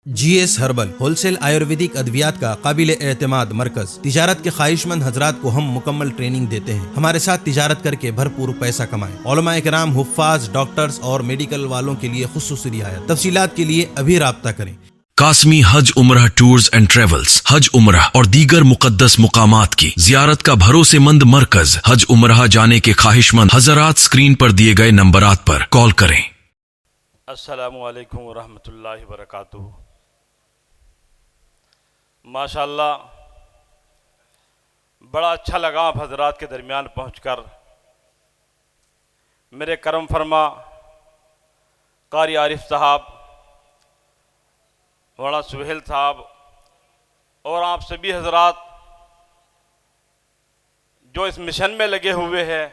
GS herbal wholesale Ayurvedic अद्वियात का काबिल एतमाद मरकज। तिजारत के ख्वाहिशमंद हजरात को हम मुकम्मल ट्रेनिंग देते हैं। हमारे साथ तिजारत करके भरपूर पैसा कमाएं। उलमा इकराम, हुफ्फाज, डॉक्टर्स और मेडिकल वालों के लिए खुसूसी रियायत। तफसीलात के लिए अभी राब्ता करें। कासमी हज उम्रह टूर्स एंड ट्रेवल्स हज उम्रह और दीगर मुकद्दस मुकामात की जियारत का भरोसेमंद मरकज। हज उम्रह जाने के ख्वाहिशमंद हजरात स्क्रीन पर दिए गए नंबरात पर कॉल करें। अस्सलामु अलैकुम वरहमतुल्लाहि वबरकातुहू। माशाअल्लाह, बड़ा अच्छा लगा आप हजरात के दरमियान पहुंचकर। मेरे करम फरमा कारी आरिफ साहब, मौलाना सुहेल साहब और आप सभी हजरात जो इस मिशन में लगे हुए हैं,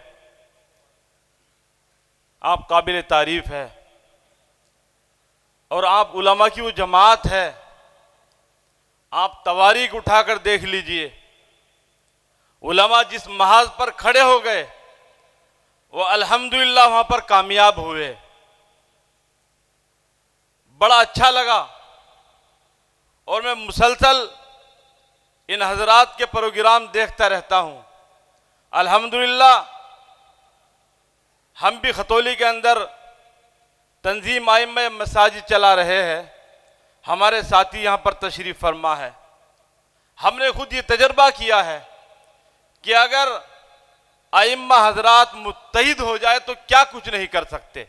आप काबिल तारीफ़ है। और आप उलमा की वो जमात है, आप तवारीख उठाकर देख लीजिए। उलमा जिस महाज पर खड़े हो गए वो अल्हम्दुलिल्लाह वहां पर कामयाब हुए। बड़ा अच्छा लगा और मैं मुसलसल इन हजरात के प्रोग्राम देखता रहता हूं। अल्हम्दुलिल्लाह हम भी खतौली के अंदर तंजीम आइम्मा मसाजिद चला रहे हैं। हमारे साथी यहाँ पर तशरीफ़ फरमा है। हमने खुद ये तजर्बा किया है कि अगर आइम्मा हजरात मुत्तहिद हो जाए तो क्या कुछ नहीं कर सकते।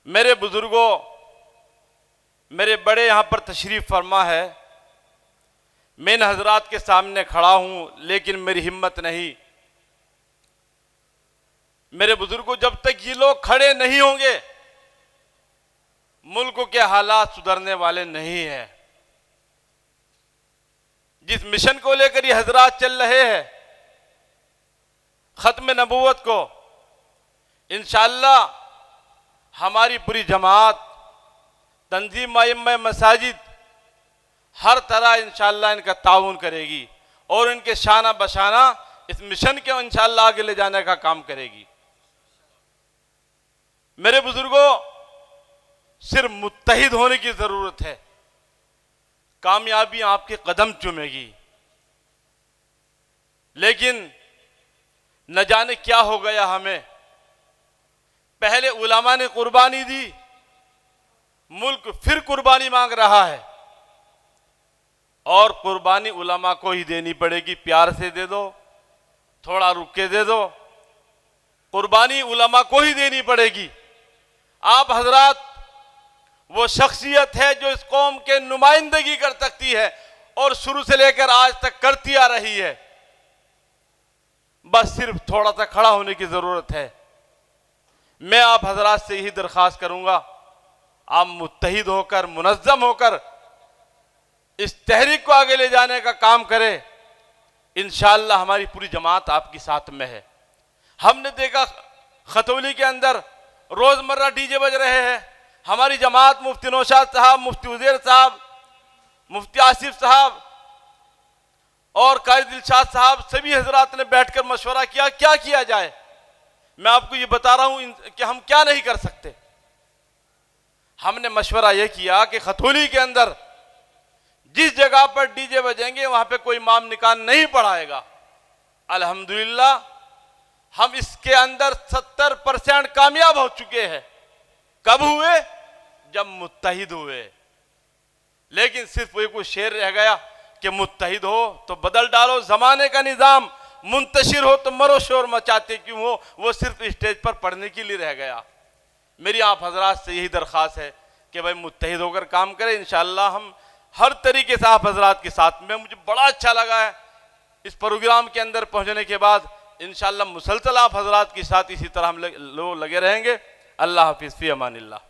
मेरे बुजुर्गों, मेरे बड़े यहाँ पर तशरीफ़ फरमा है। मैं इन हजरात के सामने खड़ा हूँ लेकिन मेरी हिम्मत नहीं। मेरे बुजुर्गों, जब तक ये लोग खड़े नहीं होंगे मुल्क के हालात सुधरने वाले नहीं हैं। जिस मिशन को लेकर ये हजरात चल रहे हैं, खत्म नबूवत को, इंशाअल्लाह हमारी पूरी जमात, तंजीम आइम्मा मसाजिद हर तरह इंशाअल्लाह इनका ताउन करेगी और इनके शाना बशाना इस मिशन के इंशाअल्लाह आगे ले जाने का काम करेगी। मेरे बुजुर्गों, सिर्फ मुत्तहिद होने की जरूरत है, कामयाबी आपके कदम चूमेगी। लेकिन न जाने क्या हो गया हमें। पहले उलमा ने कुर्बानी दी, मुल्क फिर कुर्बानी मांग रहा है और कुर्बानी उलमा को ही देनी पड़ेगी। प्यार से दे दो, थोड़ा रुक के दे दो, कुर्बानी उलमा को ही देनी पड़ेगी। आप हजरात वो शख्सियत है जो इस कौम के नुमाइंदगी कर सकती है और शुरू से लेकर आज तक करती आ रही है। बस सिर्फ थोड़ा सा खड़ा होने की जरूरत है। मैं आप हजरात से यही दरख्वास्त करूंगा, आप मुत्तहिद होकर, मुनज़्ज़म होकर इस तहरीक को आगे ले जाने का काम करें। इंशाअल्लाह हमारी पूरी जमात आपकी साथ में है। हमने देखा खतौली के अंदर रोजमर्रा डीजे बज रहे हैं। हमारी जमात मुफ्ती नौशाद साहब, मुफ्ती उज़ैर साहब, मुफ्ती आसिफ साहब और कारी दिलशाद साहब, सभी हजरात ने बैठकर मशवरा किया क्या किया जाए। मैं आपको ये बता रहा हूं कि हम क्या नहीं कर सकते। हमने मशवरा यह किया कि खतौली के अंदर जिस जगह पर डीजे बजेंगे वहां पे कोई इमाम निकाह नहीं पढ़ाएगा। अल्हम्दुलिल्लाह हम इसके अंदर 70% कामयाब हो चुके हैं। कब हुए? जब मुत्तहिद हुए। लेकिन सिर्फ वही कोई शेर रह गया कि मुत्तहिद हो तो बदल डालो जमाने का निजाम, मुंतशिर हो तो मरो शोर मचाते क्यों हो, वो सिर्फ स्टेज पर पढ़ने के लिए रह गया। मेरी आप हजरात से यही दरख्वास्त है कि भाई मुत्तहिद होकर काम करें। इंशाअल्लाह हम हर तरीके से आप हजरात के साथ में। मुझे बड़ा अच्छा लगा है इस प्रोग्राम के अंदर पहुंचने के बाद। इंशाअल्लाह मुसलसल आप हजरात के साथ इसी तरह हम लोग लगे रहेंगे। अल्लाह हाफिज़, फी अमानिल्लाह।